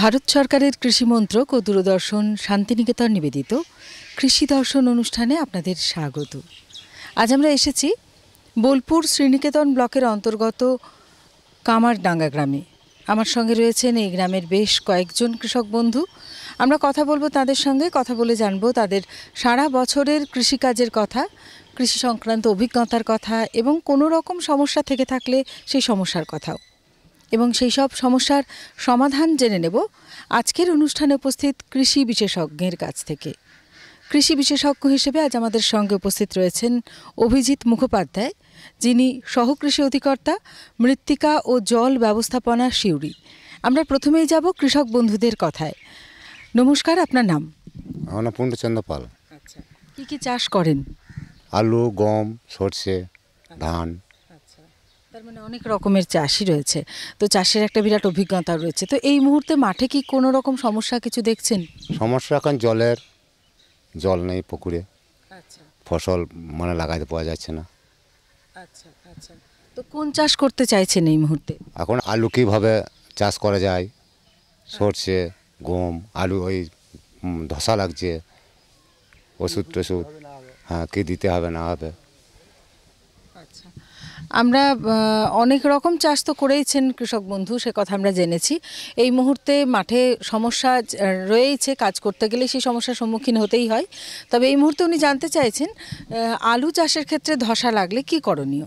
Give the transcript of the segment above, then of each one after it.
ভারত সরকারের কৃষি মন্ত্রক ও দূরদর্শন শান্তিনিকেতন নিবেদিত কৃষি দর্শন অনুষ্ঠানে আপনাদের স্বাগত। আজ আমরা এসেছি বোলপুর শ্রীনিকেতন ব্লকের অন্তর্গত কামারডাঙ্গা গ্রামে। আমার সঙ্গে রয়েছেন এই গ্রামের বেশ কয়েকজন কৃষক বন্ধু। আমরা কথা বলবো তাদের সঙ্গে, কথা বলে জানবো তাদের সারা বছরের কৃষিকাজের কথা, কৃষি সংক্রান্ত অভিজ্ঞতার কথা এবং কোনো রকম সমস্যা থেকে থাকলে সেই সমস্যার কথাও, এবং সেই সব সমস্যার সমাধান জেনে নেব আজকের অনুষ্ঠানে উপস্থিত কৃষি বিশেষজ্ঞের কাছ থেকে। কৃষি বিশেষজ্ঞ হিসেবে আজ আমাদের সঙ্গে উপস্থিত রয়েছেন অভিজিৎ মুখোপাধ্যায়, যিনি সহকৃষি অধিকর্তা, মৃত্তিকা ও জল ব্যবস্থাপনা সিউড়ি। আমরা প্রথমেই যাব কৃষক বন্ধুদের কথায়। নমস্কার, আপনার নাম? আমার নাম পূর্ণচন্দ্র পাল। আচ্ছা, কী কী চাষ করেন? আলু, গম, সর্ষে, ধান। তার মানে অনেক রকমের চাষই রয়েছে, তো চাষের একটা বিরাট অভিজ্ঞতা রয়েছে। তো এই মুহূর্তে মাঠে কি কোনো রকম সমস্যা কিছু দেখছেন? সমস্যা এখন জল নেই পুকুরে। আচ্ছা, ফসল লাগাতে পাওয়া যাচ্ছে না। আচ্ছা আচ্ছা, তো কোন চাষ করতে চাইছেন এই মুহূর্তে? এখন আলু কীভাবে চাষ করা যায়, সর্ষে, গম, আলু, ওই ধসা লাগছে, ওষুধ টষুধ হ্যাঁ কী দিতে হবে না হবে। আচ্ছা, আমরা অনেক রকম চাষ তো করেইছেন কৃষক বন্ধু, সে কথা আমরা জেনেছি। এই মুহূর্তে মাঠে সমস্যা রয়েছে, কাজ করতে গেলে সেই সমস্যার সম্মুখীন হতেই হয়। তবে এই মুহূর্তে উনি জানতে চাইছেন আলু চাষের ক্ষেত্রে ধসা লাগলে কি করণীয়।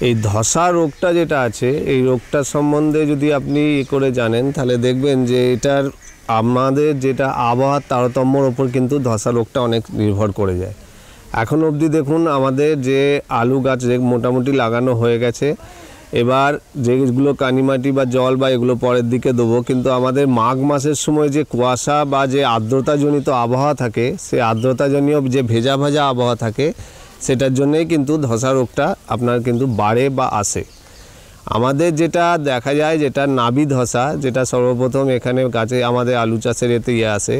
এই ধসা রোগটা যেটা আছে, এই রোগটা সম্বন্ধে যদি আপনি করে জানেন তাহলে দেখবেন যে এটার আমাদের যেটা আবহাওয়ার তারতম্যর ওপর কিন্তু ধসা রোগটা অনেক নির্ভর করে যায়। এখন অবধি দেখুন আমাদের যে আলু গাছ মোটামুটি লাগানো হয়ে গেছে, এবার যেগুলো কানিমাটি বা জল বা এগুলো পরের দিকে দেবো, কিন্তু আমাদের মাঘ মাসের সময় যে কুয়াশা বা যে আর্দ্রতাজনিত আবহাওয়া থাকে, সেই আর্দ্রতাজনীয় যে ভেজা ভেজা আবহাওয়া থাকে, সেটার জন্যেই কিন্তু ধসা রোগটা আপনার কিন্তু বাড়ে বা আসে। আমাদের যেটা দেখা যায়, যেটা নাবি ধসা, যেটা সর্বপ্রথম এখানে গাছে আমাদের আলু চাষের এতে আসে,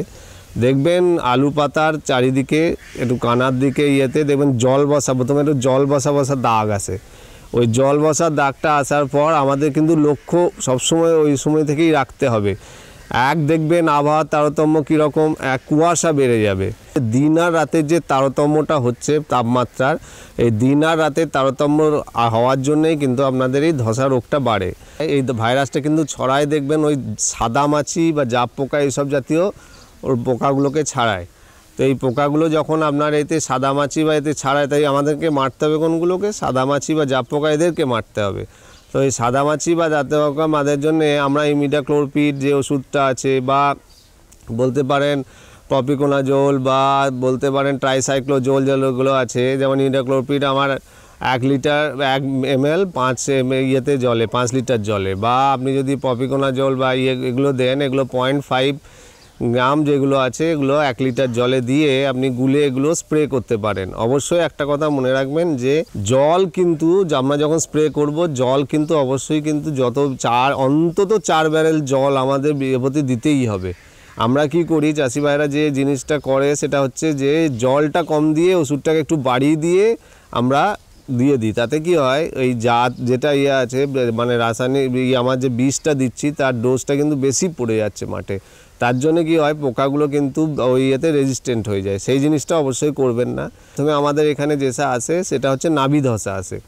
দেখবেন আলু পাতার চারিদিকে একটু কানার দিকে দেখবেন জল বসা, প্রথমে একটু জল বসা বসা দাগ আসে। ওই জল বসার দাগটা আসার পর আমাদের কিন্তু লক্ষ্য সবসময় ওই সময় থেকেই রাখতে হবে। দেখবেন আবহাওয়ার তারতম্য কীরকম, কুয়াশা বেড়ে যাবে। দিন আর রাতের যে তারতম্যটা হচ্ছে তাপমাত্রার, এই দিন আর রাতের তারতম্য হওয়ার জন্যই কিন্তু আপনাদের এই ধসা রোগটা বাড়ে। এই ভাইরাসটা কিন্তু ছড়ায় দেখবেন ওই সাদা মাছি বা জাপ পোকা এইসব জাতীয় ওর পোকাগুলোকে ছাড়ায়। তো এই পোকাগুলো যখন আপনার এতে সাদা মাছি বা এতে ছাড়ায়, তাই আমাদেরকে মারতে হবে কোনগুলোকে? সাদা মাছি বা জাপ পোকা, এদেরকে মারতে হবে। তো এই সাদা মাছি বা জাতে পোকা মারার জন্যে আমরা ইমিডাক্লোরপিড যে ওষুধটা আছে, বা বলতে পারেন প্রপিকোনাজোল, বা বলতে পারেন ট্রাইসাইক্লোজোল, যেগুলো আছে, যেমন ইমিডাক্লোরপিড আমার 1 লিটার 1 ml 5 জলে 5 লিটার জলে, বা আপনি যদি প্রপিকোনাজোল বা এগুলো দেন, এগুলো 0.5 গ্রাম যেগুলো আছে, এগুলো 1 লিটার জলে দিয়ে আপনি গুলে এগুলো স্প্রে করতে পারেন। অবশ্যই একটা কথা মনে রাখবেন যে জল কিন্তু আমরা যখন স্প্রে করব, জল কিন্তু অবশ্যই কিন্তু অন্তত 4 ব্যারেল জল আমাদের প্রতি দিতেই হবে। আমরা কি করি, চাষি ভাইরা যে জিনিসটা করে সেটা হচ্ছে যে জলটা কম দিয়ে ওষুধটাকে একটু বাড়িয়ে দিয়ে আমরা দিয়ে দিই। তাতে কি হয়, ওই যেটা আছে রাসায়নিক আমার যে বিষটা দিচ্ছি তার ডোজটা কিন্তু বেশি পড়ে যাচ্ছে মাঠে। তার জন্য কি হয়, পোকাগুলো কিন্তু ওই রেজিস্ট্যান্ট হয়ে যায়। সেই জিনিসটা অবশ্যই করবেন না। প্রথমে আমাদের এখানে যেটা আসে সেটা হচ্ছে নাবি ধসা আসে।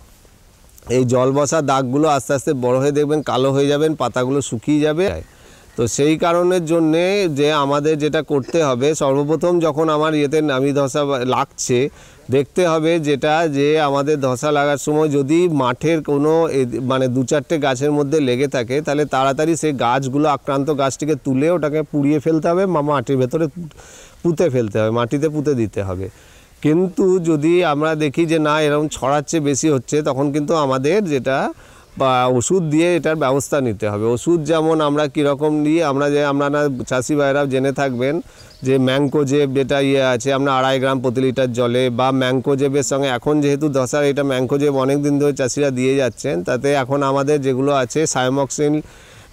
এই জল বসা দাগগুলো আস্তে আস্তে বড় হয়ে দেখবেন কালো হয়ে যাবেন, পাতাগুলো শুকিয়ে যাবে। তো সেই কারণের জন্যে যে আমাদের যেটা করতে হবে, সর্বপ্রথম যখন আমার নাবি ধসা লাগছে, দেখতে হবে যেটা যে আমাদের ধসা লাগার সময় যদি মাঠের কোনো 2-4টে গাছের মধ্যে লেগে থাকে, তাহলে তাড়াতাড়ি সেই গাছগুলো, আক্রান্ত গাছটিকে তুলে ওটাকে পুড়িয়ে ফেলতে হবে, মাটির ভেতরে পুঁতে ফেলতে হবে, মাটিতে পুঁতে দিতে হবে। কিন্তু যদি আমরা দেখি যে না এরকম ছড়াচ্ছে, বেশি হচ্ছে, তখন কিন্তু আমাদের যেটা বা ওষুধ দিয়ে এটার ব্যবস্থা নিতে হবে। ওষুধ যেমন আমরা কীরকম নিই, আপনারা চাষি ভাইরাও জেনে থাকবেন যে ম্যাঙ্কোজেব যেটা আছে, আমরা 2.5 গ্রাম প্রতি লিটার জলে, বা ম্যাঙ্কোজেবের সঙ্গে এখন যেহেতু ধসার এটা ম্যাঙ্কোজেব অনেক দিন ধরে চাষিরা দিয়ে যাচ্ছেন, তাতে এখন আমাদের যেগুলো আছে সাইমক্সিন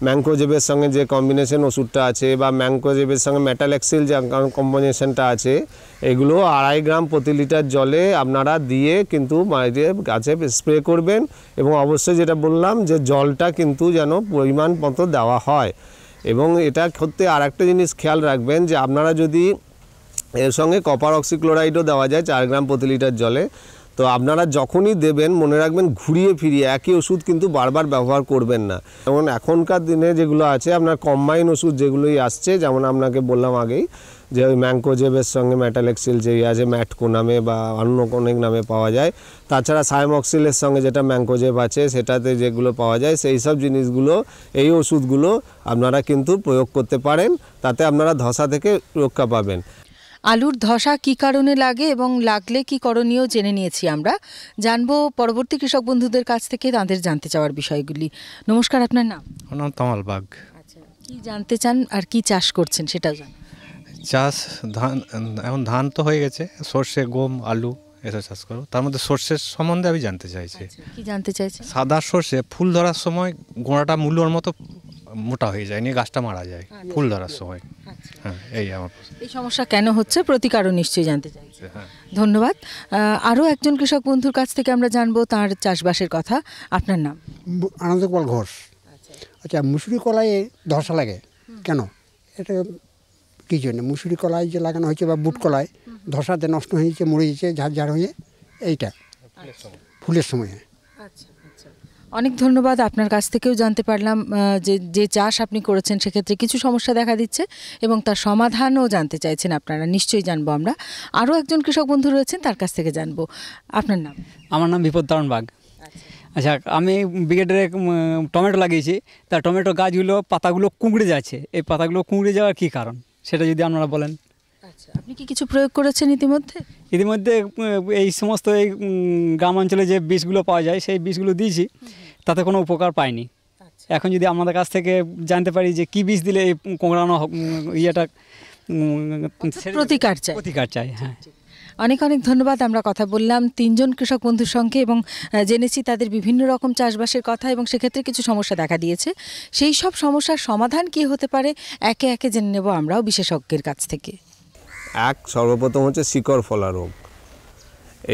ম্যাঙ্কোজেবের সঙ্গে যে কম্বিনেশন ওষুধটা আছে, বা ম্যাঙ্কোজেবের সঙ্গে মেটালেক্সিল যে কম্বিনেশনটা আছে, এগুলো 2.5 গ্রাম প্রতি লিটার জলে আপনারা দিয়ে কিন্তু গাছে স্প্রে করবেন। এবং অবশ্যই যেটা বললাম যে জলটা কিন্তু যেন পরিমাণ মতো দেওয়া হয়। এবং এটা ক্ষেত্রে আর একটা জিনিস খেয়াল রাখবেন যে আপনারা যদি এর সঙ্গে কপার অক্সিক্লোরাইডও দেওয়া যায় 4 গ্রাম প্রতি লিটার জলে, তো আপনারা যখনই দেবেন মনে রাখবেন ঘুরিয়ে ফিরিয়ে একই ওষুধ কিন্তু বারবার ব্যবহার করবেন না। যেমন এখনকার দিনে যেগুলো আছে আপনার কম্বাইন ওষুধ যেগুলোই আসছে, যেমন আপনাকে বললাম আগেই যে ওই ম্যাঙ্কোজেবের সঙ্গে ম্যাটালেক্সিল যেই আছে ম্যাটকো নামে বা অন্য অনেক নামে পাওয়া যায়, তাছাড়া সাইমক্সিলের সঙ্গে যেটা ম্যাঙ্কোজেব আছে সেটাতে যেগুলো পাওয়া যায়, সেই সব জিনিসগুলো এই ওষুধগুলো আপনারা কিন্তু প্রয়োগ করতে পারেন, তাতে আপনারা ধসা থেকে রক্ষা পাবেন। আলুর ধসা কী কারণে লাগে এবং লাগলে কি করণীয় জেনে নিয়েছি আমরা, জানবো পরবর্তী কৃষক বন্ধুদের কাছ থেকে তাদের জানতে চাওয়ার বিষয়গুলি। নমস্কার, আপনার নাম? আমার নাম তমাল বাগ। আচ্ছা, কি জানতে চান আর কি চাষ করছেন সেটাও জান। চাষ ধান, এখন ধান তো হয়ে গেছে, সর্ষে, গম, আলু এসব চাষ করো। তার মধ্যে সর্ষের সম্বন্ধে আমি জানতে চাইছি। কি জানতে চাইছেন? সাদা সর্ষে ফুল ধরার সময় গোড়াটা মূল্যর মতো মোটা হয়ে যায়, নিয়ে গাছটা মারা যায় ফুল ধরার সময়। হ্যাঁ, এই আমার এই সমস্যা কেন হচ্ছে, প্রতিকারও নিশ্চয়ই জানতে চাইছি। হ্যাঁ। ধন্যবাদ। আরও একজন কৃষক বন্ধুর কাছ থেকে আমরা জানবো তার চাষবাসের কথা। আপনার নাম? আনন্দ কুমার ঘোষ। আচ্ছা, মুসুরি কলায় ধসা লাগে কেন, এটা কী জন্য? মুসুরি কলায় যে লাগানো হয়েছে বা বুট কলায় ধসাতে নষ্ট হয়েছে, মরে গেছে ঝাড় হয়ে, এইটা ফুলের সময়। অনেক ধন্যবাদ। আপনার কাছ থেকেও জানতে পারলাম যে চাষ আপনি করেছেন সেক্ষেত্রে কিছু সমস্যা দেখা দিচ্ছে এবং তার সমাধানও জানতে চাইছেন আপনারা। নিশ্চয়ই জানবো আমরা। আরও একজন কৃষক বন্ধু রয়েছেন, তার কাছ থেকে জানবো। আপনার নাম? আমার নাম বিপদ তারণ বাগ। আচ্ছা, আমি ব্রিগেডে টমেটো লাগিয়েছি, তা টমেটো গাছগুলো পাতাগুলো কুঁকড়ে যাচ্ছে। এই পাতাগুলো কুঁকড়ে যাওয়ার কী কারণ সেটা যদি আপনারা বলেন। আচ্ছা, আপনি কি কিছু প্রয়োগ করেছেন ইতিমধ্যে? ইতিমধ্যে এই সমস্ত এই গ্রাম অঞ্চলে যে বীজগুলো পাওয়া যায় সেই বীজগুলো দিয়েছি, তাতে কোনো উপকার পাইনি। এখন যদি আমাদের কাছ থেকে জানতে পারি যে কী বীজ দিলে এই কোঁকড়ানো ইয়েটা প্রতিকার চাই। হ্যাঁ, অনেক অনেক ধন্যবাদ। আমরা কথা বললাম 3 জন কৃষক বন্ধুর সঙ্গে এবং জেনেছি তাদের বিভিন্ন রকম চাষবাসের কথা এবং সেক্ষেত্রে কিছু সমস্যা দেখা দিয়েছে। সেই সব সমস্যার সমাধান কী হতে পারে একে একে জেনে নেব আমরাও বিশেষজ্ঞের কাছ থেকে। সর্বপ্রথম হচ্ছে শিকড় ফলা রোগ।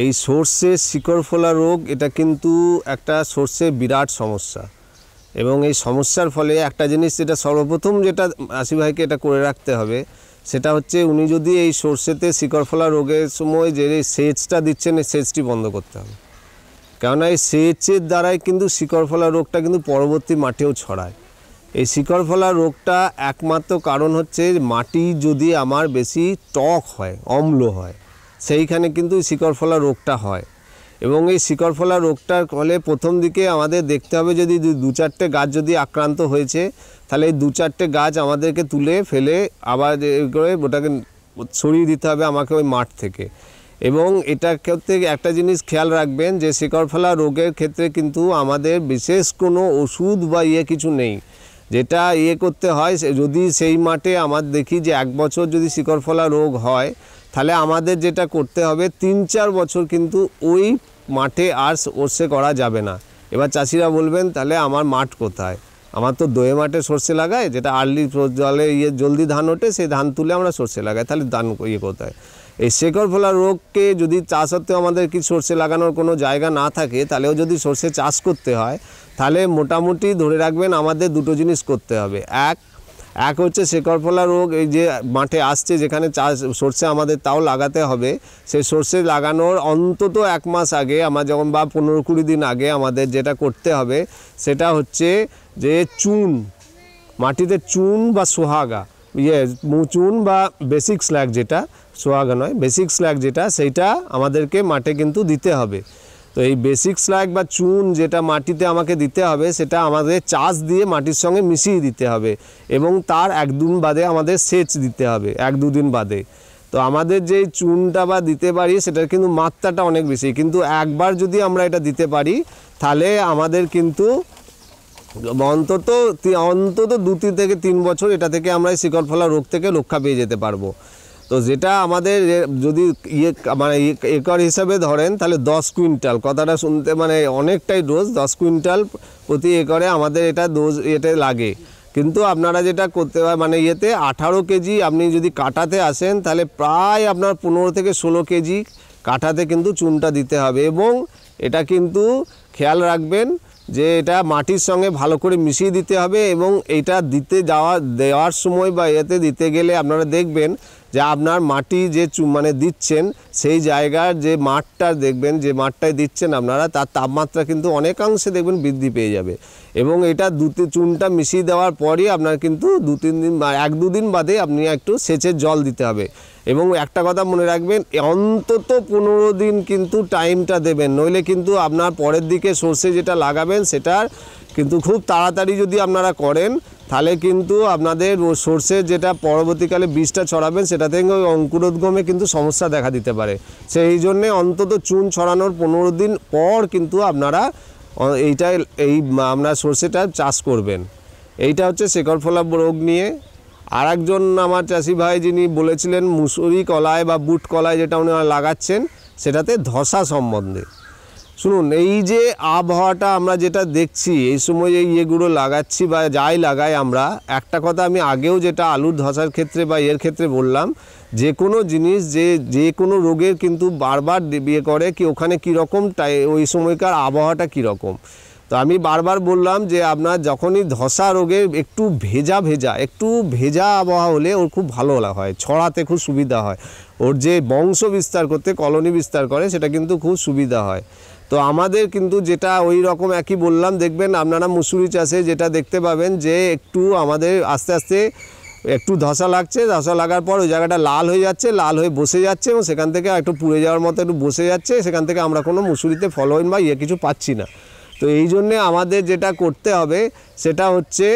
এই সর্ষের শিকড় ফলা রোগ এটা কিন্তু একটা সর্ষের বিরাট সমস্যা, এবং এই সমস্যার ফলে একটা জিনিস যেটা সর্বপ্রথম যেটা আশি ভাইকে এটা করে রাখতে হবে, সেটা হচ্ছে উনি যদি এই সর্ষেতে শিকড় ফলা রোগের সময় যে সেচটা দিচ্ছেন এই সেচটি বন্ধ করতে হবে, কেননা এই সেচের দ্বারাই কিন্তু শিকড় ফলা রোগটা কিন্তু পরবর্তী মাঠেও ছড়ায়। এই শিকড় ফলা রোগটা একমাত্র কারণ হচ্ছে মাটি যদি আমার বেশি টক হয়, অম্ল হয়, সেইখানে কিন্তু শিকড় ফলা রোগটা হয়। এবং এই শিকড় ফলা রোগটার ফলে প্রথম দিকে আমাদের দেখতে হবে, যদি 2-4টে গাছ যদি আক্রান্ত হয়েছে, তাহলে এই 2-4টে গাছ আমাদেরকে তুলে ফেলে আবার করে ওটাকে সরিয়ে দিতে হবে আমাকে ওই মাঠ থেকে। এবং এটার ক্ষেত্রে একটা জিনিস খেয়াল রাখবেন যে শিকড় ফলা রোগের ক্ষেত্রে কিন্তু আমাদের বিশেষ কোনো ওষুধ বা কিছু নেই। যেটা করতে হয়, যদি সেই মাঠে আমার দেখি যে 1 বছর যদি শিকড় ফলা রোগ হয়, তাহলে আমাদের যেটা করতে হবে 3-4 বছর কিন্তু ওই মাঠে আর সর্ষে করা যাবে না। এবার চাষিরা বলবেন তাহলে আমার মাঠ কোথায়? আমার তো দোয়ে মাঠে সর্ষে লাগায়, যেটা আর্লি জলে জলদি ধান ওঠে, সেই ধান তুলে আমরা সর্ষে লাগাই, তাহলে ধান কোথায়? এই শিকড় ফলা রোগকে যদি চাষ সত্ত্বেও আমাদের কি সর্ষে লাগানোর কোনো জায়গা না থাকে, তাহলেও যদি সর্ষে চাষ করতে হয়, তাহলে মোটামুটি ধরে রাখবেন আমাদের 2টো জিনিস করতে হবে। এক হচ্ছে শিকড় ফলা রোগ এই যে মাঠে আসছে, যেখানে চাষ সর্ষে আমাদের তাও লাগাতে হবে, সেই সর্ষে লাগানোর অন্তত 1 মাস আগে আমার যখন বা 15-20 দিন আগে আমাদের যেটা করতে হবে সেটা হচ্ছে যে চুন, মাটিতে চুন বা সোহাগা, চুন বা বেসিক স্ল্যাগ, যেটা সোহাগা নয়, বেসিক স্ল্যাগ যেটা, সেইটা আমাদেরকে মাঠে কিন্তু দিতে হবে। তো এই বেসিক স্ল্যাগ বা চুন যেটা মাটিতে আমাকে দিতে হবে, সেটা আমাদের চাষ দিয়ে মাটির সঙ্গে মিশিয়ে দিতে হবে এবং তার 1-2 দিন বাদে আমাদের সেচ দিতে হবে, 1-2 দিন বাদে। তো আমাদের যেই চুনটা বা দিতে পারি সেটার কিন্তু মাত্রাটা অনেক বেশি, কিন্তু একবার যদি আমরা এটা দিতে পারি তাহলে আমাদের কিন্তু অন্তত 2 থেকে 3 বছর এটা থেকে আমরা এই শিকড় ফলা রোগ থেকে রক্ষা পেয়ে যেতে পারবো। তো যেটা আমাদের যদি মানে একর হিসাবে ধরেন, তাহলে 10 কুইন্টাল, কথাটা শুনতে মানে অনেকটাই ডোজ, 10 কুইন্টাল প্রতি একরে আমাদের এটা ডোজ লাগে। কিন্তু আপনারা যেটা করতে পারেন মানে 18 কেজি আপনি যদি কাটাতে আসেন, তাহলে প্রায় আপনার 15 থেকে 16 কেজি কাঠাতে কিন্তু চুনটা দিতে হবে। এবং এটা কিন্তু খেয়াল রাখবেন যে এটা মাটির সঙ্গে ভালো করে মিশিয়ে দিতে হবে, এবং এইটা দেওয়ার সময় বা এতে দিতে গেলে আপনারা দেখবেন যে আপনার মাটি যে মানে দিচ্ছেন সেই জায়গার যে মাঠটা দেখবেন, যে মাঠটায় দিচ্ছেন আপনারা, তার তাপমাত্রা কিন্তু অনেকাংশে দেখবেন বৃদ্ধি পেয়ে যাবে। এবং এটা চুনটা মিশিয়ে দেওয়ার পরই আপনার কিন্তু 2-3 দিন বা 1-2 দিন বাদে আপনি একটু সেচের জল দিতে হবে। এবং একটা কথা মনে রাখবেন, অন্তত 15 দিন কিন্তু টাইমটা দেবেন, নইলে কিন্তু আপনার পরের দিকে সর্ষে যেটা লাগাবেন সেটার কিন্তু খুব তাড়াতাড়ি যদি আপনারা করেন তাহলে কিন্তু আপনাদের সর্ষের যেটা পরবর্তীকালে বীজটা ছড়াবেন সেটা থেকে অঙ্কুরোদ্গমে কিন্তু সমস্যা দেখা দিতে পারে। সেই জন্যে অন্তত চুন ছড়ানোর 15 দিন পর কিন্তু আপনারা আপনার সর্ষেটা চাষ করবেন। এইটা হচ্ছে শেকড় ফলা রোগ নিয়ে। আর একজন আমার চাষি ভাই যিনি বলেছিলেন মুসুরি কলায় বা বুট কলায় যেটা উনি লাগাচ্ছেন সেটাতে ধসা সম্বন্ধে। শুনুন, এই যে আবহাওয়াটা আমরা যেটা দেখছি এই সময় এই ইয়েগুলো লাগাচ্ছি বা যাই লাগাই আমরা, একটা কথা আমি আগেও যেটা আলুর ধসার ক্ষেত্রে বা এর ক্ষেত্রে বললাম, যে কোনো জিনিস যে কোনো রোগের কিন্তু বারবার বিয়ে করে কি ওখানে কীরকম ওই সময়কার আবহাওয়াটা কীরকম। তো আমি বারবার বললাম যে আপনার যখনই ধসা রোগের একটু ভেজা আবহাওয়া হলে ওর খুব ভালো হয়, ছড়াতে খুব সুবিধা হয়, ওর যে বংশ বিস্তার করতে কলোনি বিস্তার করে সেটা কিন্তু খুব সুবিধা হয়। তো আমাদের কিন্তু যেটা ওই রকম একই বললাম, দেখবেন আপনারা মুসুরি চাষে যেটা দেখতে পাবেন যে একটু আমাদের আস্তে আস্তে একটু ধসা লাগছে, ধসা লাগার পর ওই জায়গাটা লাল হয়ে যাচ্ছে, লাল হয়ে বসে যাচ্ছে এবং সেখান থেকে একটু পুড়ে যাওয়ার মতো একটু বসে যাচ্ছে, সেখান থেকে আমরা কোনো মুসুরিতে ফলন বা কিছু পাচ্ছি না। তো এই জন্যে আমাদের যেটা করতে হবে সেটা হচ্ছে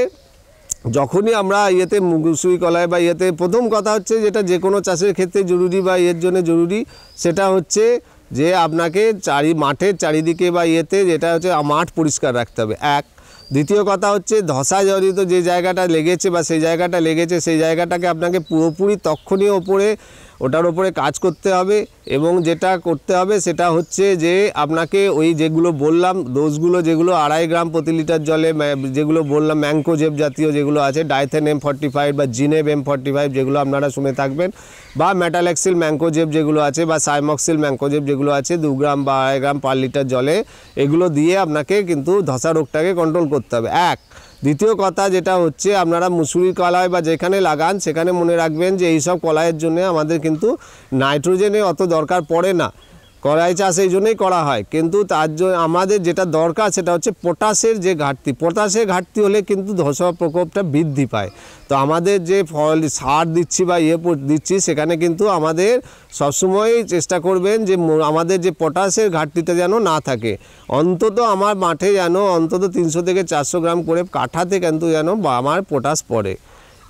যখনই আমরা মুসুরি কলায় বা প্রথম কথা হচ্ছে যেটা যে কোনো চাষের ক্ষেত্রে জরুরি বা এর জন্য জরুরি, সেটা হচ্ছে যে আপনাকে মাঠের চারিদিকে বা যেটা হচ্ছে মাঠ পরিষ্কার রাখতে হবে। দ্বিতীয় কথা হচ্ছে ধসা জড়িত যে জায়গাটা লেগেছে বা সেই জায়গাটাকে আপনাকে পুরোপুরি তক্ষণই ওটার ওপরে কাজ করতে হবে। এবং যেটা করতে হবে সেটা হচ্ছে যে আপনাকে ওই যেগুলো বললাম ডোজগুলো, যেগুলো 2.5 গ্রাম প্রতি লিটার জলে, যেগুলো বললাম ম্যাঙ্কোজেব জাতীয় যেগুলো আছে, ডাইথেন M45 বা জিনেব M45 যেগুলো আপনারা শুনে থাকবেন, বা মেটালেক্সিল ম্যাঙ্কোজেব যেগুলো আছে বা সাইমক্সিল ম্যাঙ্কোজেব যেগুলো আছে 2 গ্রাম বা 2.5 গ্রাম পার লিটার জলে, এগুলো দিয়ে আপনাকে কিন্তু ধসা রোগটাকে কন্ট্রোল করতে হবে। দ্বিতীয় কথা যেটা হচ্ছে আপনারা মুসুরি কলাই বা যেখানে লাগান সেখানে মনে রাখবেন যে এইসব কলাইয়ের জন্য আমাদের কিন্তু নাইট্রোজেনে অত দরকার পড়ে না, কলাই চাষ এই জন্যই করা হয়, কিন্তু তার জন্য আমাদের যেটা দরকার সেটা হচ্ছে পটাশের যে ঘাটতি, পটাশের ঘাটতি হলে কিন্তু ধসা প্রকোপটা বৃদ্ধি পায়। তো আমাদের যে সার দিচ্ছি বা দিচ্ছি সেখানে কিন্তু আমাদের সবসময় চেষ্টা করবেন যে আমাদের যে পটাশের ঘাটতিটা যেন না থাকে, অন্তত আমার মাঠে যেন অন্তত 300 থেকে 400 গ্রাম করে কাঠাতে কিন্তু যেন আমার পটাশ পড়ে,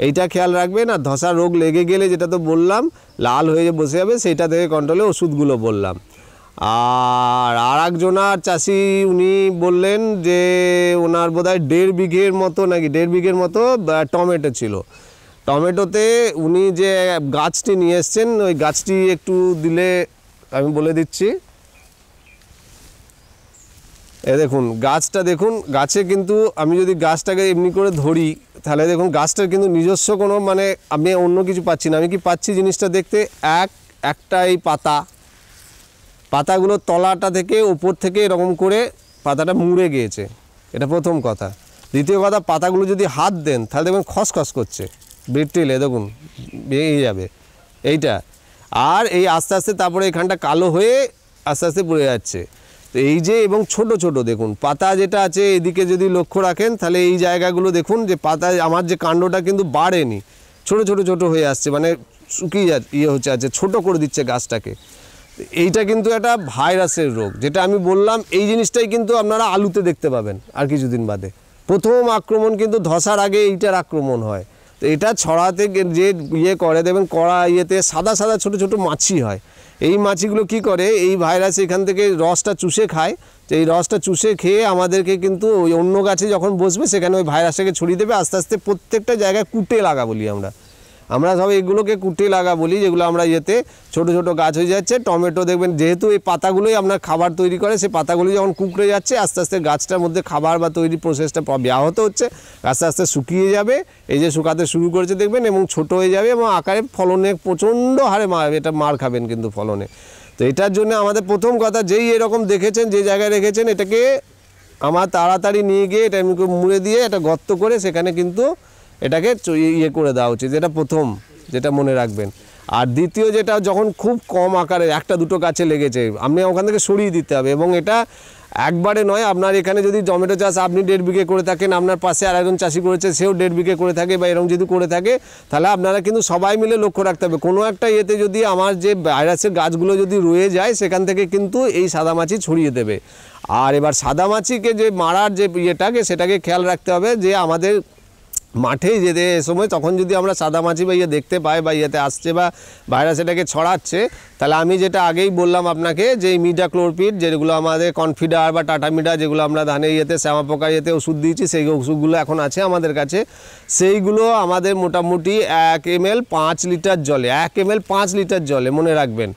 এইটা খেয়াল রাখবেন। আর ধসা রোগ লেগে গেলে যেটা তো বললাম লাল হয়ে বসে যাবে, সেইটা থেকে কন্ট্রোলে ওষুধগুলো বললাম। আর একজনার চাষি উনি বললেন যে ওনার বোধহয় 1.5 বিঘের মতো টমেটো ছিল। টমেটোতে উনি যে গাছটি নিয়ে এসছেন ওই গাছটি একটু দিলে আমি বলে দিচ্ছি। দেখুন গাছটা, দেখুন গাছে কিন্তু আমি যদি গাছটাকে এমনি করে ধরি তাহলে দেখুন গাছটার কিন্তু নিজস্ব কোনো মানে আমি অন্য কিছু পাচ্ছি না। আমি কি পাচ্ছি জিনিসটা দেখতে, একটা এই পাতাগুলো তলাটা থেকে উপর থেকে এরকম করে পাতাটা মুড়ে গিয়েছে, এটা প্রথম কথা। দ্বিতীয় কথা, পাতাগুলো যদি হাত দেন তাহলে দেখবেন খসখস করছে, বেটলে দেখুন বেরিয়ে যাবে এইটা। আর এই আস্তে আস্তে তারপরে এখানটা কালো হয়ে আস্তে আস্তে পড়ে যাচ্ছে। তো এই যে এবং ছোট দেখুন পাতা যেটা আছে এদিকে যদি লক্ষ্য রাখেন তাহলে এই জায়গাগুলো দেখুন যে পাতা আমার যে কাণ্ডটা কিন্তু বাড়েনি, ছোট হয়ে আসছে, মানে শুকিয়ে আছে, ছোট করে দিচ্ছে গাছটাকে। এইটা কিন্তু একটা ভাইরাসের রোগ, যেটা আমি বললাম এই জিনিসটাই কিন্তু আপনারা আলুতে দেখতে পাবেন আর কিছুদিন বাদে। প্রথম আক্রমণ কিন্তু ধসার আগে এইটার আক্রমণ হয়। তো এটা ছড়াতে যে করে দেবেন কড়া সাদা ছোট মাছি হয়। এই মাছিগুলো কি করে, এই ভাইরাস এখান থেকে রসটা চুষে খায়। তো এই রসটা চুষে খেয়ে আমাদেরকে কিন্তু ওই অন্য গাছে যখন বসবে সেখানে ওই ভাইরাসটাকে ছড়িয়ে দেবে। আস্তে আস্তে প্রত্যেকটা জায়গায় কুটে লাগা বলি আমরা সব এগুলোকে কুটে লাগা বলি, যেগুলো আমরা ছোট গাছ হয়ে যাচ্ছে। টমেটো দেখবেন যেহেতু এই পাতাগুলোই আপনার খাবার তৈরি করে, সেই পাতাগুলো যখন কুকড়ে যাচ্ছে আস্তে আস্তে গাছটার মধ্যে খাবার বা তৈরি প্রসেসটা ব্যাহত হচ্ছে, আস্তে আস্তে শুকিয়ে যাবে। এই যে শুকাতে শুরু করেছে দেখবেন, এবং ছোট হয়ে যাবে এবং আকারে ফলনে প্রচণ্ড হারে এটা মার খাবেন কিন্তু ফলনে। তো এটার জন্য আমাদের প্রথম কথা, যেই এরকম দেখেছেন যে জায়গায় রেখেছেন এটাকে আমার তাড়াতাড়ি নিয়ে গিয়ে এটা এমনি করে মুড়ে দিয়ে একটা গর্ত করে সেখানে কিন্তু এটাকে ইয়ে করে দেওয়া উচিত। এটা প্রথম যেটা মনে রাখবেন। আর দ্বিতীয় যেটা, যখন খুব কম আকারে একটা দুটো গাছে লেগেছে, আপনি ওখান থেকে সরিয়ে দিতে হবে। এবং এটা একবারে নয়, আপনার এখানে যদি টমেটো চাষ আপনি 1.5 বিঘে করে থাকেন, আপনার পাশে আরেকজন চাষি করেছে সেও 1.5 বিঘে করে থাকে, বা এরকম যদি করে থাকে, তাহলে আপনারা কিন্তু সবাই মিলে লক্ষ্য রাখতে হবে। কোনো একটা ইয়েতে যদি আমার যে ভাইরাসের গাছগুলো যদি রয়ে যায়, সেখান থেকে কিন্তু এই সাদামাছি ছড়িয়ে দেবে। আর এবার সাদামাছিকে যে মারার যে ইয়েটাকে, সেটাকে খেয়াল রাখতে হবে যে আমাদের মাঠে যেতে সময় তখন যদি আমরা সাদামাছি বা ইয়ে দেখতে পাই বা ইয়েতে আসছে বা ভাইরাস এটাকে ছড়াচ্ছে, তাহলে আমি যেটা আগেই বললাম আপনাকে, যে ইমিডাক্লোরপিড, যেগুলো আমাদের কনফিডার বা টাটামিডা, যেগুলো আমরা ধানের ইয়েতে শ্যামা পোকার ইয়েতে ওষুধ দিয়েছি, সেই ওষুধগুলো এখন আছে আমাদের কাছে। সেইগুলো আমাদের মোটামুটি 1 ml 5 লিটার জলে, 1 ml 5 লিটার জলে মনে রাখবেন,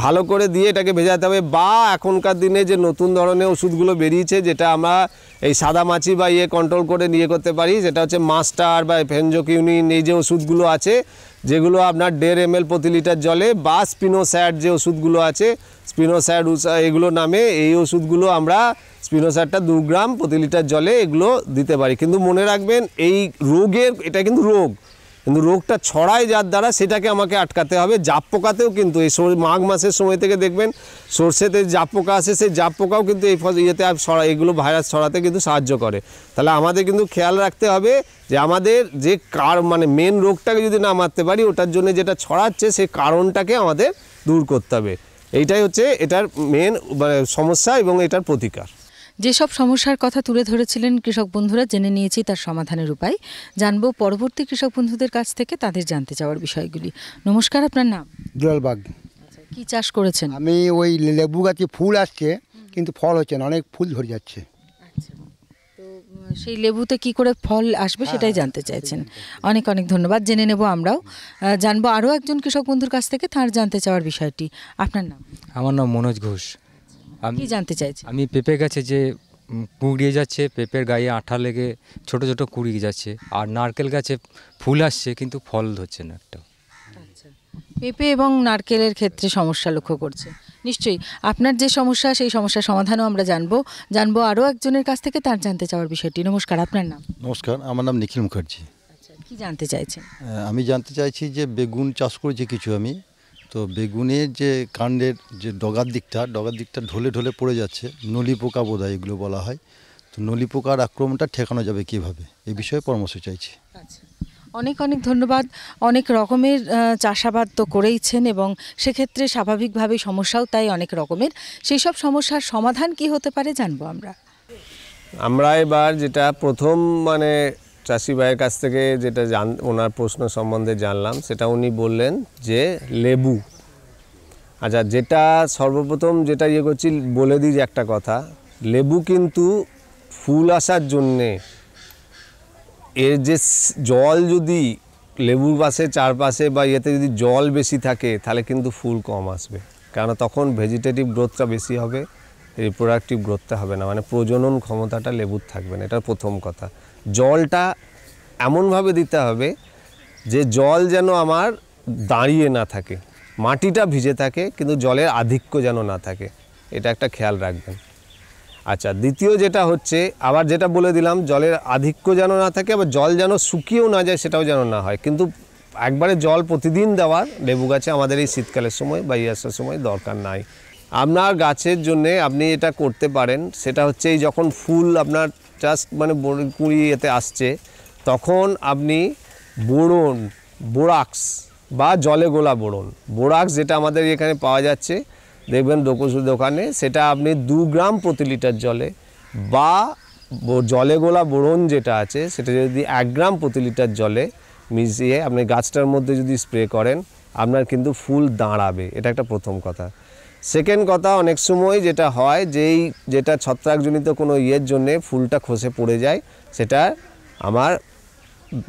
ভালো করে দিয়ে এটাকে ভেজাতে হবে। বা এখনকার দিনে যে নতুন ধরনের ওষুধগুলো বেরিয়েছে, যেটা আমরা এই সাদামাছি বা ইয়ে কন্ট্রোল করে নিয়ে করতে পারি, সেটা হচ্ছে মাস্টার বা ফেনজোকিউনিন, এই যে ওষুধগুলো আছে, যেগুলো আপনার 1.5 ml প্রতি লিটার জলে, বা স্পিনোস্যাড যে ওষুধগুলো আছে, স্পিনোস্যাড এগুলো নামে, এই ওষুধগুলো আমরা স্পিনোস্যাডটা 2 গ্রাম প্রতি লিটার জলে এগুলো দিতে পারি। কিন্তু মনে রাখবেন, এই রোগের, এটা কিন্তু রোগ, কিন্তু রোগটা ছড়ায় যার দ্বারা, সেটাকে আমাকে আটকাতে হবে। জাপ পোকাতেও কিন্তু এই মাঘ মাসের সময় থেকে দেখবেন সর্ষেতে জাপ পোকা আসে, সেই জাপ পোকাও কিন্তু এই ইয়েতে এগুলো ভাইরাস ছড়াতে কিন্তু সাহায্য করে। তাহলে আমাদের কিন্তু খেয়াল রাখতে হবে যে আমাদের যে মানে মেন রোগটাকে যদি না মারতে পারি, ওটার জন্য যেটা ছড়াচ্ছে সেই কারণটাকে আমাদের দূর করতে হবে। এইটাই হচ্ছে এটার মেন সমস্যা এবং এটার প্রতিকার। যেসব সমস্যার কথা তুলে ধরেছিলেন কৃষক বন্ধুরা, জেনে নিয়েছি তার সমাধানের উপায়। জানবো পরবর্তী কৃষক বন্ধুদের কাছ থেকে তাদের জানতে চাওয়ার বিষয়গুলি। নমস্কার, আপনার নাম? দুলালবাগ। কি চাষ করেছেন? আমি ওই লেবু গাছে ফুল আসছে কিন্তু ফল হচ্ছে না, অনেক ফুল ধরে যাচ্ছে। তো সেই লেবুতে কি করে ফল আসবে সেটাই জানতে চাইছেন। অনেক অনেক ধন্যবাদ, জেনে নেব আমরাও। জানবো আরও একজন কৃষক বন্ধুর কাছ থেকে তার জানতে চাওয়ার বিষয়টি। আপনার নাম? আমার নাম মনোজ ঘোষ। কি জানতে চাইছেন? আমি পেঁপে গাছে যে কুঁড়িয়ে যাচ্ছে, পেঁপের গায়ে আঠা লেগে ছোট ছোট কুড়িয়ে যাচ্ছে, আর নারকেল গাছে ফুল আসছে কিন্তু ফল ধরছে না একটা। পেঁপে এবং নারকেলের ক্ষেত্রে সমস্যা লক্ষ্য করছে নিশ্চয়ই। আপনার যে সমস্যা, সেই সমস্যার সমাধানও আমরা জানবো আরও একজনের কাছ থেকে তার জানতে চাওয়ার বিষয়টি। নমস্কার, আপনার নাম? নমস্কার, আমার নাম নিখিল মুখার্জি। কি জানতে চাইছেন? আমি জানতে চাইছি যে বেগুন চাষ করেছি কিছু আমি, তো বেগুনের যে কাণ্ডের যে ডগার দিকটা ঢলে ঢলে পড়ে যাচ্ছে, নলি পোকা বোধহয় এগুলো বলা হয়, তো নলি পোকার আক্রমণটা ঠেকানো যাবে কিভাবে, এই বিষয়ে পরামর্শ চাইছি। অনেক অনেক ধন্যবাদ। অনেক রকমের চাষাবাদ তো করেইছেন এবং সেক্ষেত্রে স্বাভাবিকভাবেই সমস্যাও তাই অনেক রকমের। সেই সব সমস্যার সমাধান কি হতে পারে জানবো আমরা এবার যেটা প্রথম মানে চাষি ভাইয়ের কাছ থেকে যেটা ওনার প্রশ্ন সম্বন্ধে জানলাম, সেটা উনি বললেন যে লেবু। আচ্ছা, যেটা সর্বপ্রথম যেটা ইয়ে করছি বলে দিই যে একটা কথা, লেবু কিন্তু ফুল আসার জন্যে এর যে জল, যদি লেবুর পাশে চারপাশে বা ইয়েতে যদি জল বেশি থাকে, তাহলে কিন্তু ফুল কম আসবে, কারণ তখন ভেজিটেটিভ গ্রোথটা বেশি হবে, রিপ্রোডাক্টিভ গ্রোথটা হবে না, মানে প্রজনন ক্ষমতাটা লেবুর থাকবে না। এটা প্রথম কথা। জলটা এমনভাবে দিতে হবে যে জল যেন আমার দাঁড়িয়ে না থাকে, মাটিটা ভিজে থাকে কিন্তু জলের আধিক্য যেন না থাকে, এটা একটা খেয়াল রাখবেন। আচ্ছা, দ্বিতীয় যেটা হচ্ছে, আবার যেটা বলে দিলাম, জলের আধিক্য যেন না থাকে, আবার জল যেন শুকিয়েও না যায়, সেটাও যেন না হয়। কিন্তু একবারে জল প্রতিদিন দেওয়ার লেবু গাছে আমাদের এই শীতকালের সময় বা ইয়াসের সময় দরকার নাই। আপনার গাছের জন্যে আপনি এটা করতে পারেন, সেটা হচ্ছে এই যখন ফুল আপনার জাস্ট মানে কুঁড়ি এতে আসছে, তখন আপনি বোরাক্স বা জলে গোলা বোরাক্স যেটা আমাদের এখানে পাওয়া যাচ্ছে, দেখবেন দোকানে, সেটা আপনি 2 গ্রাম প্রতি লিটার জলে, বা জলে গোলা বোরন যেটা আছে সেটা যদি 1 গ্রাম প্রতি লিটার জলে মিশিয়ে আপনি গাছটার মধ্যে যদি স্প্রে করেন, আপনার কিন্তু ফুল দাঁড়াবে। এটা একটা প্রথম কথা। সেকেন্ড কথা, অনেক সময় যেটা হয়, যেটা ছত্রাকজনিত কোনো ইয়ের জন্যে ফুলটা খসে পড়ে যায়, সেটা আমার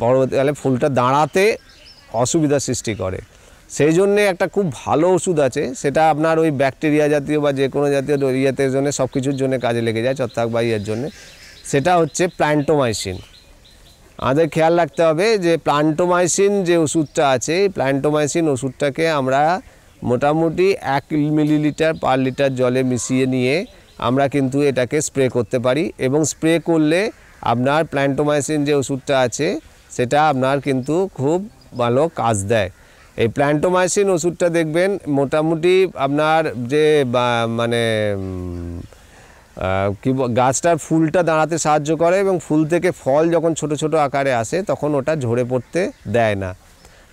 পরবর্তীকালে ফুলটা দাঁড়াতে অসুবিধার সৃষ্টি করে। সেই জন্যে একটা খুব ভালো ওষুধ আছে, সেটা আপনার ওই ব্যাকটেরিয়া জাতীয় বা যে কোনো জাতীয় ইয়েতের জন্য, সব কিছুর জন্য কাজে লেগে যায়, ছত্রাক বা ইয়ের জন্যে, সেটা হচ্ছে প্ল্যান্টোমাইসিন। আমাদের খেয়াল রাখতে হবে যে প্ল্যান্টোমাইসিন যে ওষুধটা আছে, প্ল্যান্টোমাইসিন ওষুধটাকে আমরা মোটামুটি 1 মিলিলিটার পার লিটার জলে মিশিয়ে নিয়ে আমরা কিন্তু এটাকে স্প্রে করতে পারি, এবং স্প্রে করলে আপনার প্ল্যান্টোমাইসিন যে ওষুধটা আছে সেটা আপনার কিন্তু খুব ভালো কাজ দেয়। এই প্ল্যান্টোমাইসিন ওষুধটা দেখবেন মোটামুটি আপনার যে মানে কি গাছটার ফুলটা দাঁড়াতে সাহায্য করে, এবং ফুল থেকে ফল যখন ছোট ছোট আকারে আসে তখন ওটা ঝরে পড়তে দেয় না।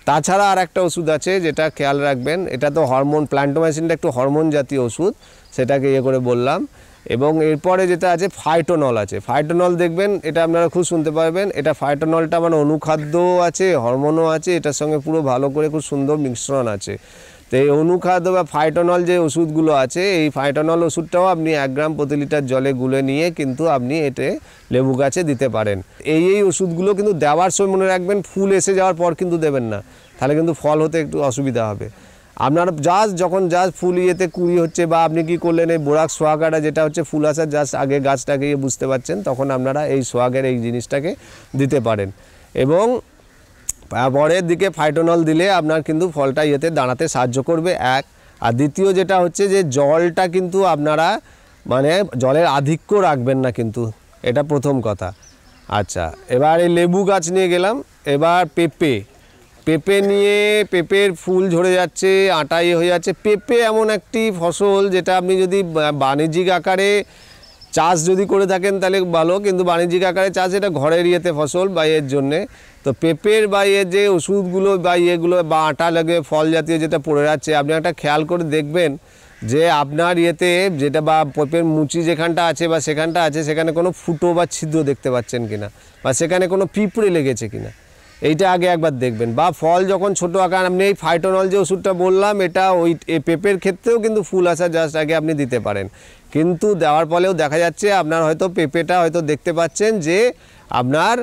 তাছাড়া আর একটা ওষুধ আছে যেটা খেয়াল রাখবেন, এটা তো হরমোন, প্ল্যান্টোমাইসিনটা একটু হরমোন জাতীয় ওষুধ, সেটাকে করে বললাম। এবং এরপরে যেটা আছে ফাইটোনল আছে। ফাইটোনল দেখবেন, এটা আপনারা খুব শুনতে পারবেন, এটা ফাইটোনলটা মানে অনুখাদ্যও আছে, হরমোনও আছে, এটার সঙ্গে পুরো ভালো করে খুব সুন্দর মিশ্রণ আছে। তো এই অনুখাদ্য বা ফাইটোনল যে ওষুধগুলো আছে, এই ফাইটোনল ওষুধটাও আপনি 1 গ্রাম প্রতি লিটার জলে গুলে নিয়ে কিন্তু আপনি এতে লেবু গাছে দিতে পারেন। এই ওষুধগুলো কিন্তু দেওয়ার সময় মনে রাখবেন ফুল এসে যাওয়ার পর কিন্তু দেবেন না, তাহলে কিন্তু ফল হতে একটু অসুবিধা হবে। আপনার যখন ফুল ইয়েতে কুড়ি হচ্ছে, বা আপনি কি করলেন এই বোরাক্স সোয়াগাটা যেটা হচ্ছে ফুল আসার আগে গাছটাকে বুঝতে পারছেন, তখন আপনারা এই সোয়াগের এই জিনিসটাকে দিতে পারেন। এবং পরের দিকে ফাইটোনল দিলে আপনার কিন্তু ফলটা ইয়েতে দাঁড়াতে সাহায্য করবে, এক। আর দ্বিতীয় যেটা হচ্ছে যে জলটা কিন্তু আপনারা মানে জলের আধিক্য রাখবেন না কিন্তু, এটা প্রথম কথা। আচ্ছা, এবার এই লেবু গাছ নিয়ে গেলাম। এবার পেঁপে নিয়ে, পেঁপের ফুল ঝরে যাচ্ছে, আটা হয়ে যাচ্ছে। পেঁপে এমন একটি ফসল যেটা আপনি যদি বাণিজ্যিক আকারে চাষ যদি করে থাকেন তাহলে ভালো, কিন্তু বাণিজ্যিক আকারে চাষ এটা ঘরের ইয়েতে ফসল বা এর জন্যে। তো পেঁপের বা এর যে ওষুধগুলো বা ইয়েগুলো বা আটা লাগে ফল জাতীয় যেটা পড়ে যাচ্ছে, আপনি একটা খেয়াল করে দেখবেন যে আপনার ইয়েতে যেটা বা পেঁপের মুচি যেখানটা আছে বা সেখানটা আছে, সেখানে কোনো ফুটো বা ছিদ্র দেখতে পাচ্ছেন কিনা, বা সেখানে কোনো পিঁপড়ে লেগেছে কিনা, এইটা আগে একবার দেখবেন। বা ফল যখন ছোটো আকার, আপনি এই ফাইটোনল যে ওষুধটা বললাম, এটা এই পেঁপের ক্ষেত্রেও কিন্তু ফুল আসার জাস্ট আগে আপনি দিতে পারেন। কিন্তু দেওয়ার ফলেও দেখা যাচ্ছে আপনার হয়তো পেঁপেটা হয়তো দেখতে পাচ্ছেন যে আপনার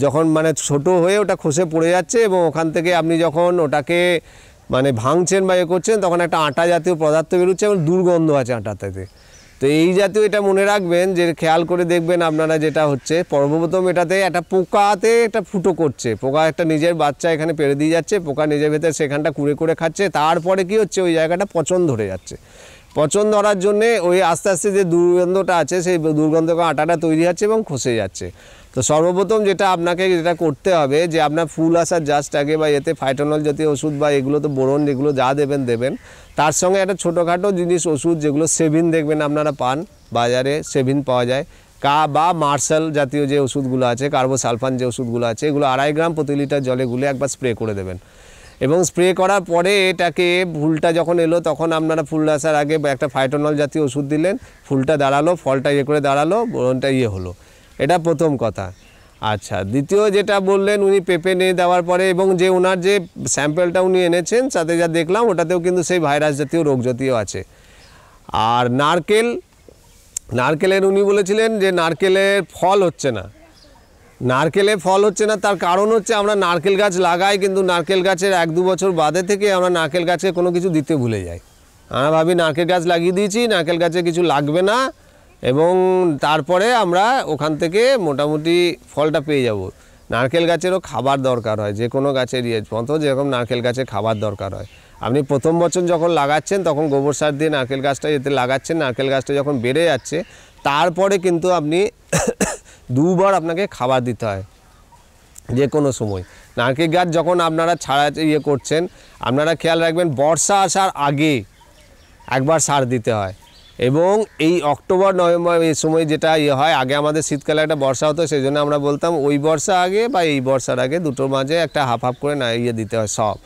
যখন মানে ছোট হয়ে ওটা খসে পড়ে যাচ্ছে, এবং ওখান থেকে আপনি যখন ওটাকে মানে ভাঙছেন বা করছেন, তখন একটা আটা জাতীয় পদার্থ বেরোচ্ছে এবং দুর্গন্ধ আছে আটাতে। তো এই জাতীয় এটা মনে রাখবেন যে খেয়াল করে দেখবেন আপনারা, যেটা হচ্ছে সর্বপ্রথম এটাতে একটা পোকাতে একটা ফুটো করছে, পোকা একটা নিজের বাচ্চা এখানে পেড়ে দিয়ে যাচ্ছে, পোকা নিজের ভেতরে সেখানটা কুড়ে খাচ্ছে। তারপরে কি হচ্ছে, ওই জায়গাটা পচন ধরে যাচ্ছে। পচন ধরার জন্যে ওই আস্তে আস্তে যে দুর্গন্ধটা আছে, সেই দুর্গন্ধকে আটাটা তৈরি হচ্ছে এবং খসে যাচ্ছে। তো সর্বপ্রথম যেটা আপনাকে যেটা করতে হবে, যে আপনার ফুল আসার জাস্ট আগে বা এতে ফাইটোনল জাতীয় ওষুধ বা এগুলো তো বোরন যেগুলো যা দেবেন, তার সঙ্গে একটা ছোটোখাটো জিনিস ওষুধ যেগুলো সেভিন দেখবেন আপনারা পান বাজারে, সেভিন পাওয়া যায়, বা মার্শাল জাতীয় যে ওষুধগুলো আছে, কার্বোসালফান যে ওষুধগুলো আছে, এগুলো 2.5 গ্রাম প্রতি লিটার জলে গুলে একবার স্প্রে করে দেবেন। এবং স্প্রে করার পরে এটাকে ফুলটা যখন এলো, তখন আপনারা ফুল আসার আগে একটা ফাইটোনল জাতীয় ওষুধ দিলেন, ফুলটা দাঁড়ালো, ফলটা করে দাঁড়ালো, বোরনটা হলো। এটা প্রথম কথা। আচ্ছা, দ্বিতীয় যেটা বললেন, উনি পেঁপে নিয়ে দেওয়ার পরে, এবং যে ওনার যে স্যাম্পেলটা উনি এনেছেন তাতে যা দেখলাম, ওটাতেও কিন্তু সেই ভাইরাস জাতীয় রোগ জাতীয় আছে। আর নারকেলের উনি বলেছিলেন যে নারকেলের ফল হচ্ছে না। নারকেলে ফল হচ্ছে না, তার কারণ হচ্ছে আমরা নারকেল গাছ লাগাই, কিন্তু নারকেল গাছের 1-2 বছর বাদে থেকে আমরা নারকেল গাছে কোনো কিছু দিতে ভুলে যাই। আমরা ভাবি নারকেল গাছ লাগিয়ে দিয়েছি, নারকেল গাছে কিছু লাগবে না, এবং তারপরে আমরা ওখান থেকে মোটামুটি ফলটা পেয়ে যাব। নারকেল গাছেরও খাবার দরকার হয়, যে কোনো গাছের মতো যেরকম নারকেল গাছের খাবার দরকার হয়। আপনি প্রথম বছর যখন লাগাচ্ছেন তখন গোবর সার দিয়ে নারকেল গাছটা এতে লাগাচ্ছেন, নারকেল গাছটা যখন বেড়ে যাচ্ছে তারপরে কিন্তু আপনি 2 বার আপনাকে খাবার দিতে হয় যে কোনো সময়। নারকেল গাছ যখন আপনারা ছাড়া করছেন, আপনারা খেয়াল রাখবেন বর্ষা আসার আগে একবার সার দিতে হয়, এবং এই অক্টোবর নভেম্বর এই সময় যেটা হয়, আগে আমাদের শীতকালে একটা বর্ষা হতো, সেই জন্য আমরা বলতাম ওই বর্ষা আগে বা এই বর্ষার আগে দুটোর মাঝে একটা হাফ করে দিতে হয় সব।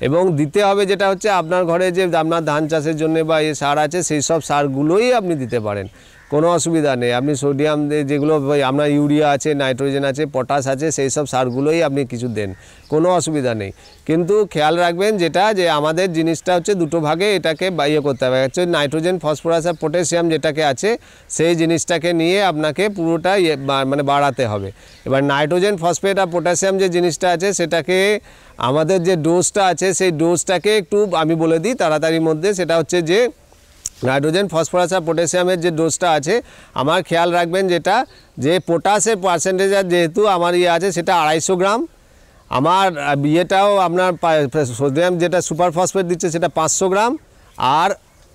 এবং দিতে হবে যেটা হচ্ছে আপনার ঘরে যে আপনার ধান চাষের জন্য বা সার আছে, সেই সব সারগুলোই আপনি দিতে পারেন, কোনো অসুবিধা নেই। আপনি সোডিয়াম যেগুলো আপনার ইউরিয়া আছে, নাইট্রোজেন আছে, পটাশ আছে, সেই সব সারগুলোই আপনি কিছু দেন, কোনো অসুবিধা নেই। কিন্তু খেয়াল রাখবেন যেটা, যে আমাদের জিনিসটা হচ্ছে দুটো ভাগে এটাকে করতে হবে। হচ্ছে নাইট্রোজেন, ফসফরাস আর পটাশিয়াম যেটাকে আছে, সেই জিনিসটাকে নিয়ে আপনাকে পুরোটা মানে বাড়াতে হবে। এবার নাইট্রোজেন, ফসফেট আর পটাশিয়াম যে জিনিসটা আছে, সেটাকে আমাদের যে ডোজটা আছে, সেই ডোজটাকে একটু আমি বলে দিই তাড়াতাড়ির মধ্যে। সেটা হচ্ছে যে নাইট্রোজেন, ফসফরাস আর পটাশিয়ামের যে ডোজটা আছে, আমার খেয়াল রাখবেন যেটা, যে পটাশের পার্সেন্টেজ যেহেতু আমার আছে সেটা 250 গ্রাম, আমার ইয়েটাও আপনার সোডিয়াম যেটা সুপার ফসফেট দিচ্ছে সেটা 500 গ্রাম, আর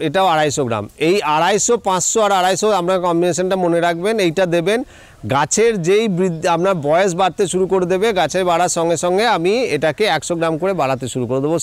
এটাও 250 গ্রাম। এই 250, 500 আর 250 আপনার কম্বিনেশনটা মনে রাখবেন, এইটা দেবেন। গাছের যেই বৃদ্ধি আপনার বয়স বাড়তে শুরু করে দেবে, গাছের বাড়ার সঙ্গে সঙ্গে আমি এটাকে 100 গ্রাম করে বাড়াতে শুরু করে দেবো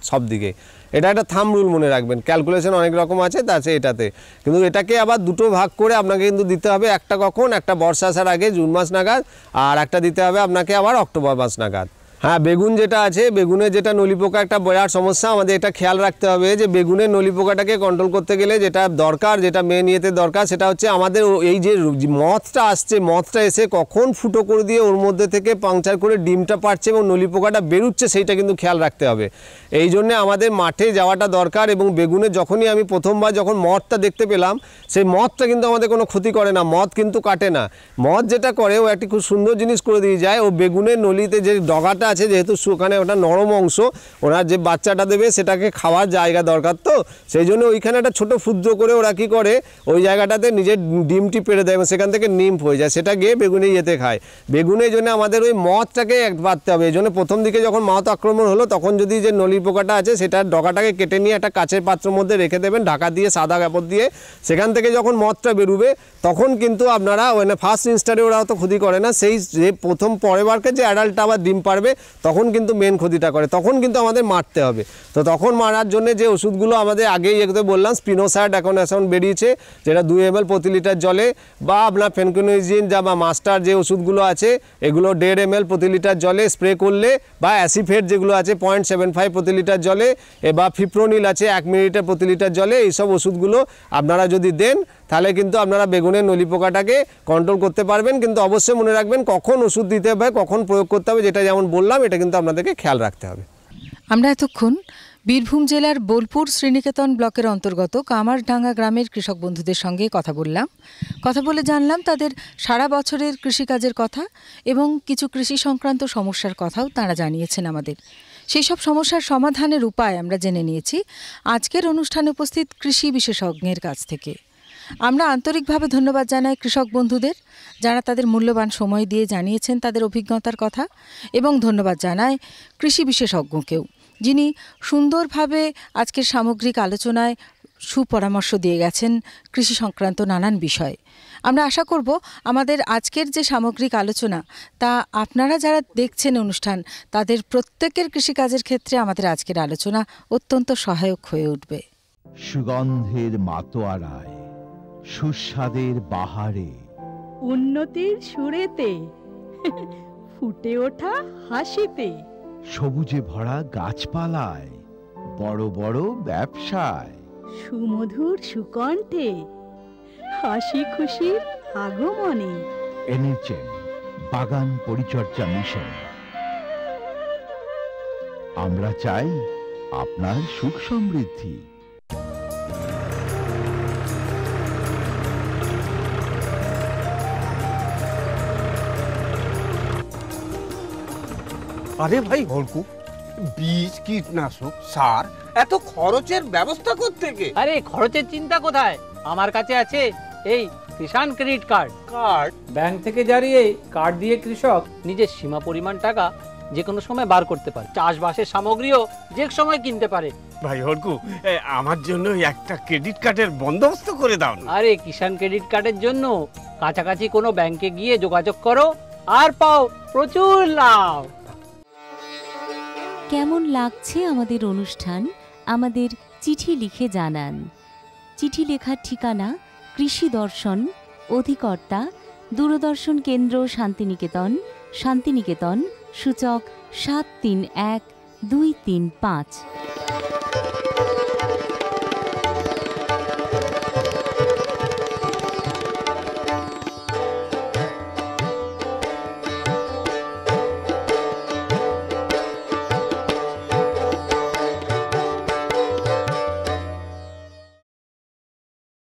সব দিকে। এটা একটা থাম্ব রুল মনে রাখবেন, ক্যালকুলেশন অনেক রকম আছে, তা আছে এটাতে। কিন্তু এটাকে আবার দুটো ভাগ করে আপনাকে কিন্তু দিতে হবে, একটা কখন, একটা বর্ষা আসার আগে জুন মাস নাগাদ, আর একটা দিতে হবে আপনাকে আবার অক্টোবর মাস নাগাদ। হ্যাঁ, বেগুন যেটা আছে, বেগুনের যেটা নলি পোকা একটা বিরাট সমস্যা, আমাদের এটা খেয়াল রাখতে হবে যে বেগুনের নলি পোকাটাকে কন্ট্রোল করতে গেলে যেটা দরকার, যেটা মেন ইয়েতে দরকার, সেটা হচ্ছে আমাদের এই যে মথটা আসছে, মথটা এসে কখন ফুটো করে দিয়ে ওর মধ্যে থেকে পাংচার করে ডিমটা পাড়ছে এবং নলি পোকাটা বেরোচ্ছে, সেইটা কিন্তু খেয়াল রাখতে হবে। এই জন্যে আমাদের মাঠে যাওয়াটা দরকার। এবং বেগুনে যখনই আমি প্রথমবার যখন মথটা দেখতে পেলাম, সেই মথটা কিন্তু আমাদের কোনো ক্ষতি করে না, মথ কিন্তু কাটে না। মথ যেটা করে, ও একটি খুব সুন্দর জিনিস করে দিয়ে যায়, ও বেগুনের নলিতে যে ডগাটা আছে, যেহেতু ওখানে ওটা নরম অংশ, ওরা যে বাচ্চাটা দেবে সেটাকে খাওয়ার জায়গা দরকার, তো সেই জন্য ওইখানে একটা ছোটো ক্ষুদ্র করে ওরা কী করে, ওই জায়গাটাতে নিজের ডিমটি পেড়ে দেয় এবং সেখান থেকে নিম্ফ হয়ে যায়, সেটা গিয়ে বেগুনে ইয়েতে খায়। বেগুনের জন্য আমাদের ওই মথটাকে বাড়তে হবে। এই জন্য প্রথম দিকে যখন মথ আক্রমণ হলো, তখন যদি যে নলি পোকাটা আছে সেটার ডগাটাকে কেটে নিয়ে একটা কাচের পাত্রের মধ্যে রেখে দেবেন, ঢাকা দিয়ে, সাদা কাপড় দিয়ে। সেখান থেকে যখন মথটা বেরোবে, তখন কিন্তু আপনারা মানে ফার্স্ট ইনস্টারে ওরা অত ক্ষতি করে না, সেই যে প্রথম পরের বারকে যে অ্যাডাল্টটা আবার ডিম পারবে, তখন কিন্তু মেন ক্ষতিটা করে, তখন কিন্তু আমাদের মারতে হবে। তো তখন মারার জন্য যে ওষুধগুলো আমাদের আগেই এগুলো বললাম, স্পিনোসাইড এখন বেরিয়েছে, যেটা 2 ml প্রতি লিটার জলে, বা আপনার ফেনকোনাইজিন বা মাস্টার যে ওষুধগুলো আছে, এগুলো 1.5 ml প্রতি লিটার জলে স্প্রে করলে, বা অ্যাসিফেট যেগুলো আছে 0.75 প্রতি লিটার জলে, বা ফিপ্রোনিল আছে 1 মিলিলিটার প্রতি লিটার জলে, এইসব ওষুধগুলো আপনারা যদি দেন, তাহলে কিন্তু আপনারা বেগুনের নলি পোকাটাকে কন্ট্রোল করতে পারবেন। কিন্তু অবশ্যই মনে রাখবেন কখন ওষুধ দিতে হবে, কখন প্রয়োগ করতে হবে, যেটা যেমন বললাম, এটা কিন্তু আপনাদেরকে খেয়াল রাখতে হবে। আমরা এতক্ষণ বীরভূম জেলার বোলপুর শ্রীনিকেতন ব্লকের অন্তর্গত কামারডাঙ্গা গ্রামের কৃষক বন্ধুদের সঙ্গে কথা বলে জানলাম তাদের সারা বছরের কৃষিকাজের কথা এবং কিছু কৃষি সংক্রান্ত সমস্যার কথাও তারা জানিয়েছেন আমাদের। সেই সব সমস্যার সমাধানের উপায় আমরা জেনে নিয়েছি আজকের অনুষ্ঠানে উপস্থিত কৃষি বিশেষজ্ঞের কাছ থেকে। আমরা আন্তরিকভাবে ধন্যবাদ জানাই কৃষক বন্ধুদের, যারা তাদের মূল্যবান সময় দিয়ে জানিয়েছেন তাদের অভিজ্ঞতার কথা, এবং ধন্যবাদ জানাই কৃষি বিশেষজ্ঞকেও, যিনি সুন্দরভাবে আজকের সামগ্রিক আলোচনায় সুপরামর্শ দিয়ে গেছেন কৃষি সংক্রান্ত নানান বিষয়। আমরা আশা করব আমাদের আজকের যে সামগ্রিক আলোচনা, তা আপনারা যারা দেখছেন অনুষ্ঠান, তাদের প্রত্যেকের কৃষিকাজের ক্ষেত্রে আমাদের আজকের আলোচনা অত্যন্ত সহায়ক হয়ে উঠবে। সুগন্ধের মাতোয়ারায়, সুস্বাদের বাহারে, উন্নতির সুরেতে, ফুটে ওঠা হাসিতে, সবুজে ভরা গাছপালায়, বড় বড় ব্যবসায়, সুমধুর সুকণ্ঠে, হাসি খুশির আগমনে। এনেছেন বাগান পরিচর্যা মিশন। আমরা চাই আপনার সুখ সমৃদ্ধি। আরে ভাই হলকু, বীজ, কীটনাশক, সার, এত খরচের ব্যবস্থা কোত্থেকে? আরে খরচের চিন্তা কোথায়, আমার কাছে আছে এই কিষাণ ক্রেডিট কার্ড। ব্যাংক থেকে জারিয়ে কার্ড দিয়ে কৃষক নিজের সীমা পরিমাণ টাকা যে কোনো সময় বার করতে পারে, চাষবাসের সামগ্রীও যে সময় কিনতে পারে। ভাই হলকু, আমার জন্য একটা ক্রেডিট কার্ডের বন্দোবস্ত করে দাও না। আরে কিষাণ ক্রেডিট কার্ডের জন্য কাছাকাছি কোনো ব্যাংকে গিয়ে যোগাযোগ করো আর পাও প্রচুর লাভ। কেমন লাগছে আমাদের অনুষ্ঠান আমাদের চিঠি লিখে জানান। চিঠি লেখার ঠিকানা কৃষি দর্শন, অধিকর্তা দূরদর্শন কেন্দ্র, শান্তিনিকেতন, শান্তিনিকেতন, সূচক 731235।